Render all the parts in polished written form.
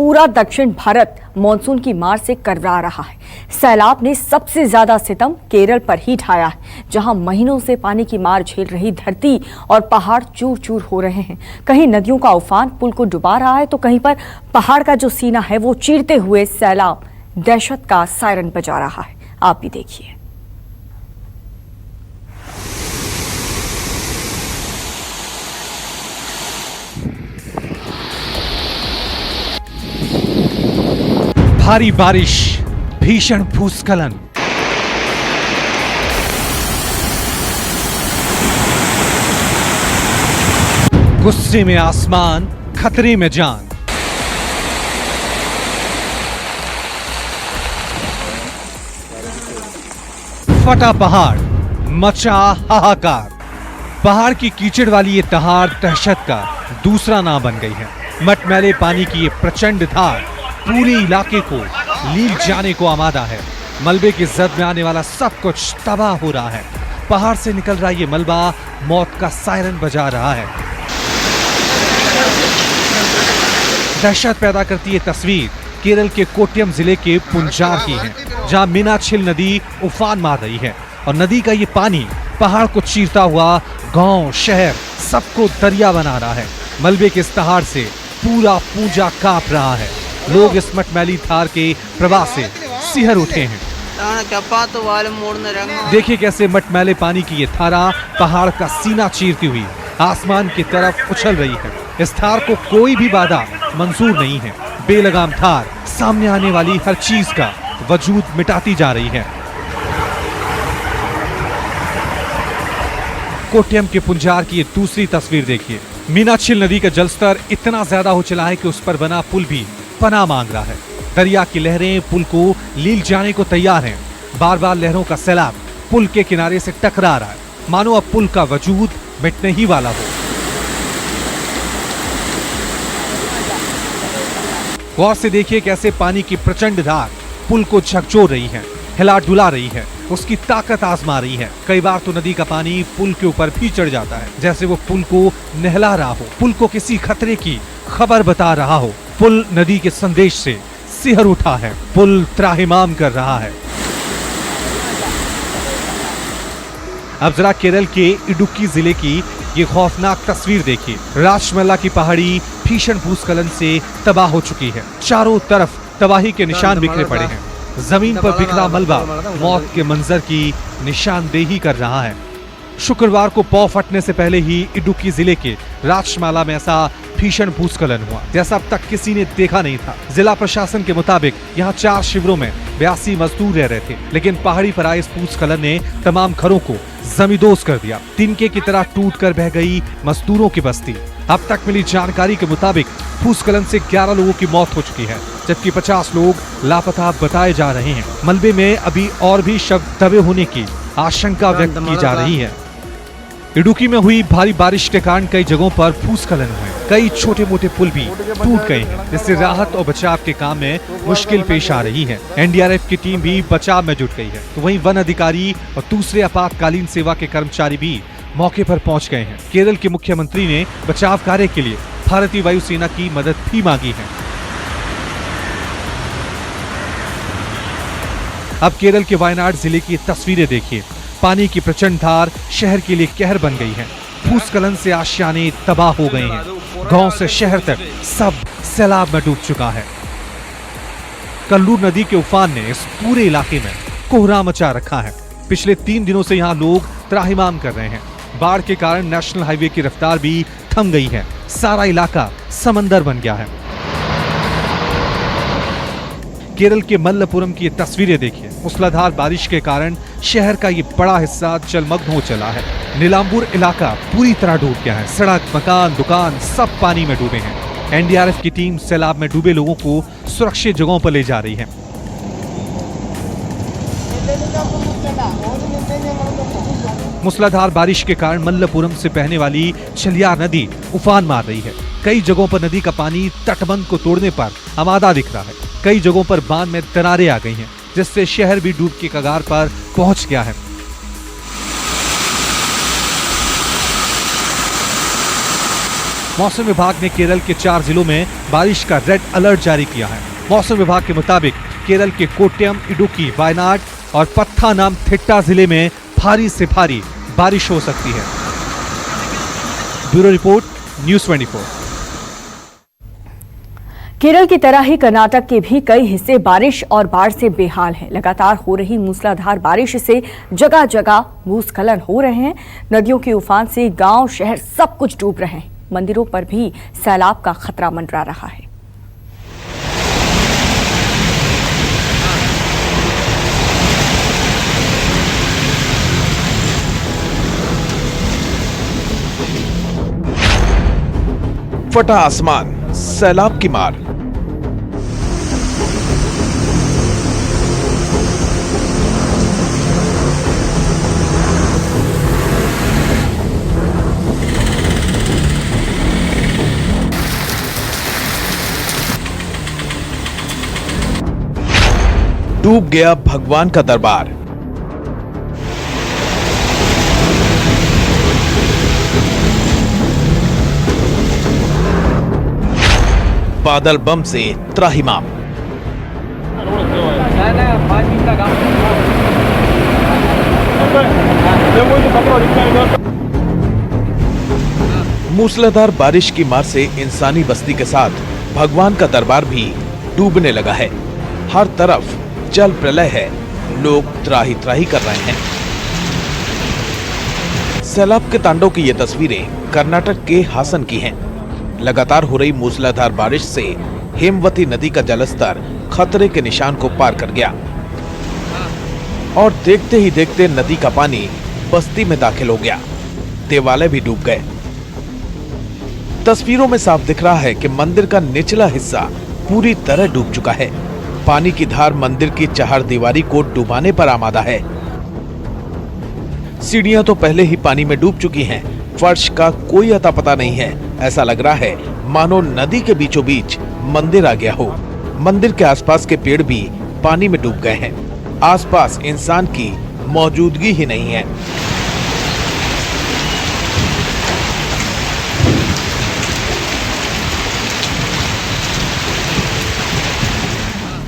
पूरा दक्षिण भारत मॉनसून की मार से करवरा रहा है। सैलाब ने सबसे ज्यादा सितम केरल पर ही ढाया है, जहां महीनों से पानी की मार झेल रही धरती और पहाड़ चूर चूर हो रहे हैं। कहीं नदियों का उफान पुल को डुबा रहा है, तो कहीं पर पहाड़ का जो सीना है वो चीरते हुए सैलाब दहशत का सायरन बजा रहा है। आप भी देखिए। भारी बारिश, भीषण भूस्खलन, गुस्से में आसमान, खतरे में जान। फटा पहाड़, मचा हाहाकार। पहाड़ की कीचड़ वाली ये दहाड़ दहशत का दूसरा नाम बन गई है। मटमैले पानी की ये प्रचंड धार पूरे इलाके को लील जाने को आमादा है। मलबे की जद में आने वाला सब कुछ तबाह हो रहा है। पहाड़ से निकल रहा ये मलबा मौत का सायरन बजा रहा है। दहशत पैदा करती ये तस्वीर केरल के कोट्यम जिले के पुंजार की है, जहां मीनाछिल नदी उफान मार रही है और नदी का ये पानी पहाड़ को चीरता हुआ गांव, शहर सबको दरिया बना रहा है। मलबे के इस दहाड़ से पूरा पूंजा कांप रहा है। लोग इस मटमैली धार के प्रवाह से सिहर उठे हैं। देखिए कैसे मटमैले पानी की ये धारा पहाड़ का सीना चीरती हुई आसमान की तरफ उछल रही है। इस धार को कोई भी बाधा मंजूर नहीं है। बेलगाम धार सामने आने वाली हर चीज का वजूद मिटाती जा रही है। कोट्यम के पुंजार की ये दूसरी तस्वीर देखिए। मीनाछिल नदी का जलस्तर इतना ज्यादा हो चला है कि उस पर बना पुल भी पनाह मांग रहा है। दरिया की लहरें पुल को लील जाने को तैयार हैं। बार बार लहरों का सैलाब पुल के किनारे से टकरा रहा है, मानो अब पुल का वजूद मिटने ही वाला हो। गौर से देखिए कैसे पानी की प्रचंड धार पुल को झकझोर रही है, हिला डुला रही है, उसकी ताकत आजमा रही है। कई बार तो नदी का पानी पुल के ऊपर भी चढ़ जाता है, जैसे वो पुल को नहला रहा हो, पुल को किसी खतरे की खबर बता रहा हो। पुल नदी के संदेश से सिहर उठा है, पुल त्राहिमाम कर रहा है। अब जरा केरल के इडुक्की जिले की ये खौफनाक तस्वीर देखिए। राजमला की पहाड़ी भीषण भूस्खलन से तबाह हो चुकी है। चारों तरफ तबाही के निशान बिखरे पड़े हैं। जमीन पर बिखरा मलबा मौत के मंजर की निशानदेही कर रहा है। शुक्रवार को पौ फटने से पहले ही इडुक्की जिले के राजमाला में ऐसा भीषण भूस्खलन हुआ जैसा अब तक किसी ने देखा नहीं था। जिला प्रशासन के मुताबिक यहाँ 4 शिविरों में 82 मजदूर रह रहे थे, लेकिन पहाड़ी पर आए इस भूस्खलन ने तमाम घरों को जमींदोज कर दिया। तिनके की तरह टूट कर बह गई मजदूरों की बस्ती। अब तक मिली जानकारी के मुताबिक भूस्खलन से 11 लोगों की मौत हो चुकी है, जबकि 50 लोग लापता बताए जा रहे हैं। मलबे में अभी और भी शव दबे होने की आशंका व्यक्त की जा रही है। इडुक्की में हुई भारी बारिश के कारण कई जगहों पर भूस्खलन हुए। कई छोटे मोटे पुल भी टूट गए हैं, जिससे राहत और बचाव के काम में मुश्किल पेश आ रही है। एनडीआरएफ की टीम भी बचाव में जुट गई है, तो वहीं वन अधिकारी और दूसरे आपातकालीन सेवा के कर्मचारी भी मौके पर पहुंच गए हैं। केरल के मुख्यमंत्री ने बचाव कार्य के लिए भारतीय वायुसेना की मदद भी मांगी है। अब केरल के वायनाड जिले की तस्वीरें देखिए। पानी की प्रचंड धार शहर के लिए कहर बन गई है। भूस्खलन से आशियाने तबाह हो गए हैं। गांव से शहर तक सब सैलाब में डूब चुका है। कल्लूर नदी के उफान ने इस पूरे इलाके में कोहराम मचा रखा है। पिछले 3 दिनों से यहाँ लोग त्राहिमाम कर रहे हैं। बाढ़ के कारण नेशनल हाईवे की रफ्तार भी थम गई है। सारा इलाका समंदर बन गया है। केरल के मल्लपुरम की ये तस्वीरें देखिए। मूसलाधार बारिश के कारण शहर का ये बड़ा हिस्सा जलमग्न हो चला है। नीलांबूर इलाका पूरी तरह डूब गया है। सड़क, मकान, दुकान सब पानी में डूबे हैं। एनडीआरएफ की टीम सैलाब में डूबे लोगों को सुरक्षित जगहों पर ले जा रही है। मूसलाधार बारिश के कारण मल्लपुरम से बहने वाली छलियार नदी उफान मार रही है। कई जगहों पर नदी का पानी तटबंध को तोड़ने पर आमादा दिख रहा है। कई जगहों पर बांध में दरारें आ गई हैं, जिससे शहर भी डूब के कगार पर पहुंच गया है। मौसम विभाग ने केरल के 4 जिलों में बारिश का रेड अलर्ट जारी किया है। मौसम विभाग के मुताबिक केरल के कोट्टयम, इडुक्की, वायनाड और पत्थानामथिट्टा जिले में भारी से भारी बारिश हो सकती है। Bureau report, news 24। केरल की तरह ही कर्नाटक के भी कई हिस्से बारिश और बाढ़ से बेहाल हैं। लगातार हो रही मूसलाधार बारिश से जगह जगह भूस्खलन हो रहे हैं। नदियों के उफान से गांव, शहर सब कुछ डूब रहे हैं। मंदिरों पर भी सैलाब का खतरा मंडरा रहा है। फटा आसमान, सैलाब की मार। डूब गया भगवान का दरबार। बादल बम से त्राहिमाम। मूसलाधार बारिश की मार से इंसानी बस्ती के साथ भगवान का दरबार भी डूबने लगा है। हर तरफ जल प्रलय है, लोग त्राही त्राही कर रहे हैं। सैलाब के तांडव की ये तस्वीरें कर्नाटक के हासन की हैं। लगातार हो रही मूसलाधार बारिश से हेमवती नदी का जलस्तर खतरे के निशान को पार कर गया और देखते ही देखते नदी का पानी बस्ती में दाखिल हो गया। देवालय भी डूब गए। तस्वीरों में साफ दिख रहा है कि मंदिर का निचला हिस्सा पूरी तरह डूब चुका है। पानी की धार मंदिर की चहारदीवारी को डुबाने पर आमादा है। सीढ़ियां तो पहले ही पानी में डूब चुकी हैं। फर्श का कोई अता पता नहीं है। ऐसा लग रहा है मानो नदी के बीचों बीच मंदिर आ गया हो। मंदिर के आसपास के पेड़ भी पानी में डूब गए हैं। आसपास इंसान की मौजूदगी ही नहीं है।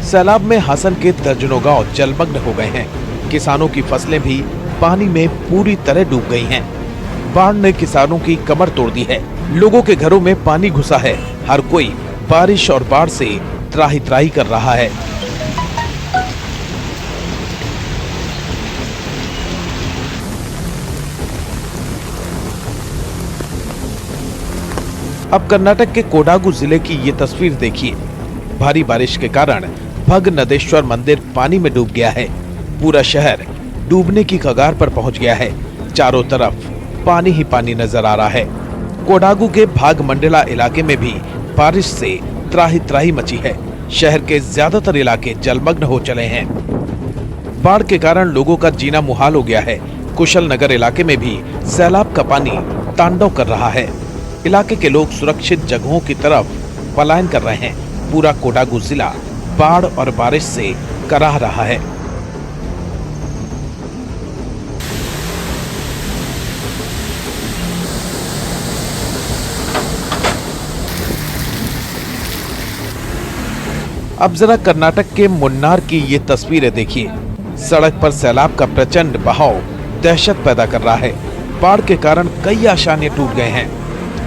सैलाब में हासन के दर्जनों गांव जलमग्न हो गए हैं। किसानों की फसलें भी पानी में पूरी तरह डूब गई हैं। बाढ़ ने किसानों की कमर तोड़ दी है। लोगों के घरों में पानी घुसा है। हर कोई बारिश और बाढ़ से त्राही त्राही कर रहा है। अब कर्नाटक के कोडागु जिले की ये तस्वीर देखिए। भारी बारिश के कारण भगनदेश्वर मंदिर पानी में डूब गया है। पूरा शहर डूबने की कगार पर पहुंच गया है। चारों तरफ पानी ही पानी नजर आ रहा है। कोडागु के भागमंडला इलाके में भी बारिश से त्राही त्राही मची है। शहर के ज्यादातर इलाके जलमग्न हो चले हैं। बाढ़ के कारण लोगों का जीना मुहाल हो गया है। कुशल नगर इलाके में भी सैलाब का पानी तांडव कर रहा है। इलाके के लोग सुरक्षित जगहों की तरफ पलायन कर रहे हैं। पूरा कोडागु जिला बाढ़ और बारिश से कराह रहा है। अब जरा कर्नाटक के मुन्नार की ये तस्वीरें देखिए। सड़क पर सैलाब का प्रचंड बहाव दहशत पैदा कर रहा है। बाढ़ के कारण कई आशाएं टूट गए हैं।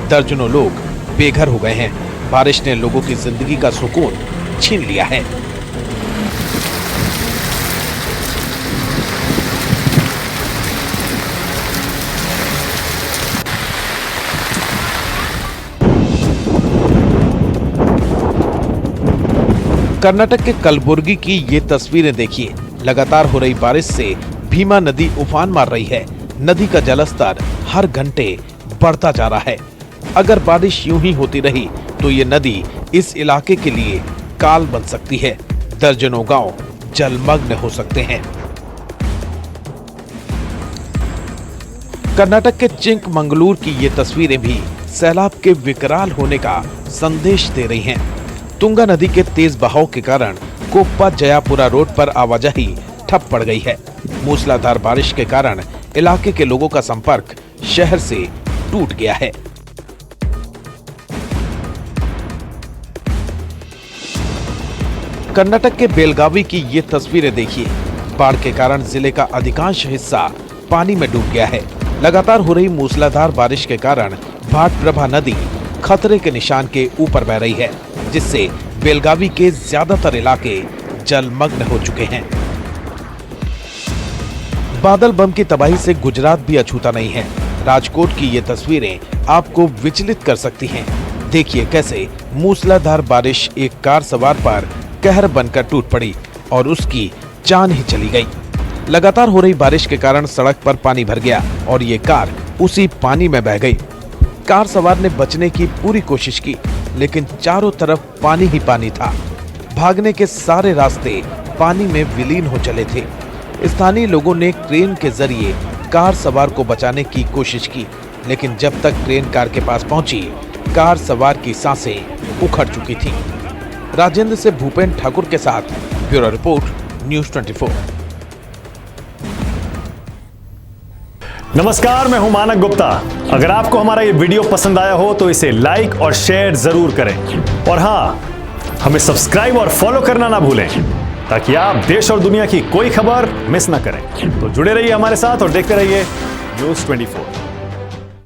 दर्जनों लोग बेघर हो गए हैं। बारिश ने लोगों की जिंदगी का सुकून छीन लिया है। कर्नाटक के कलबुर्गी की ये तस्वीरें देखिए। लगातार हो रही बारिश से भीमा नदी उफान मार रही है। नदी का जलस्तर हर घंटे बढ़ता जा रहा है। अगर बारिश यूं ही होती रही तो ये नदी इस इलाके के लिए काल बन सकती है। दर्जनों गांव जलमग्न हो सकते हैं। कर्नाटक के चिंकमंगलूर की ये तस्वीरें भी सैलाब के विकराल होने का संदेश दे रही हैं। तुंगा नदी के तेज बहाव के कारण कोप्पा जयापुरा रोड पर आवाजाही ठप पड़ गई है। मूसलाधार बारिश के कारण इलाके के लोगों का संपर्क शहर से टूट गया है। कर्नाटक के बेलगावी की ये तस्वीरें देखिए। बाढ़ के कारण जिले का अधिकांश हिस्सा पानी में डूब गया है। लगातार हो रही मूसलाधार बारिश के कारण भाटप्रभा नदी खतरे के निशान के ऊपर बह रही है, जिससे बेलगावी के ज्यादातर इलाके जलमग्न हो चुके हैं। बादल बम की तबाही से गुजरात भी अछूता नहीं है। राजकोट की ये तस्वीरें आपको विचलित कर सकती हैं। देखिए कैसे मूसलाधार बारिश एक कार सवार पर कहर बनकर टूट पड़ी और उसकी जान ही चली गई। लगातार हो रही बारिश के कारण सड़क पर पानी भर गया और ये कार उसी पानी में बह गई। कार सवार ने बचने की पूरी कोशिश की, लेकिन चारों तरफ पानी ही पानी था। भागने के सारे रास्ते पानी में विलीन हो चले थे। स्थानीय लोगों ने क्रेन के जरिए कार सवार को बचाने की कोशिश की, लेकिन जब तक क्रेन कार के पास पहुंची, कार सवार की सांसें उखड़ चुकी थीं। राजेंद्र से भूपेंद्र ठाकुर के साथ ब्यूरो रिपोर्ट, न्यूज़ 24। नमस्कार, मैं हूं मानक गुप्ता। अगर आपको हमारा ये वीडियो पसंद आया हो तो इसे लाइक और शेयर जरूर करें और हाँ, हमें सब्सक्राइब और फॉलो करना ना भूलें ताकि आप देश और दुनिया की कोई खबर मिस ना करें। तो जुड़े रहिए हमारे साथ और देखते रहिए न्यूज़ 24।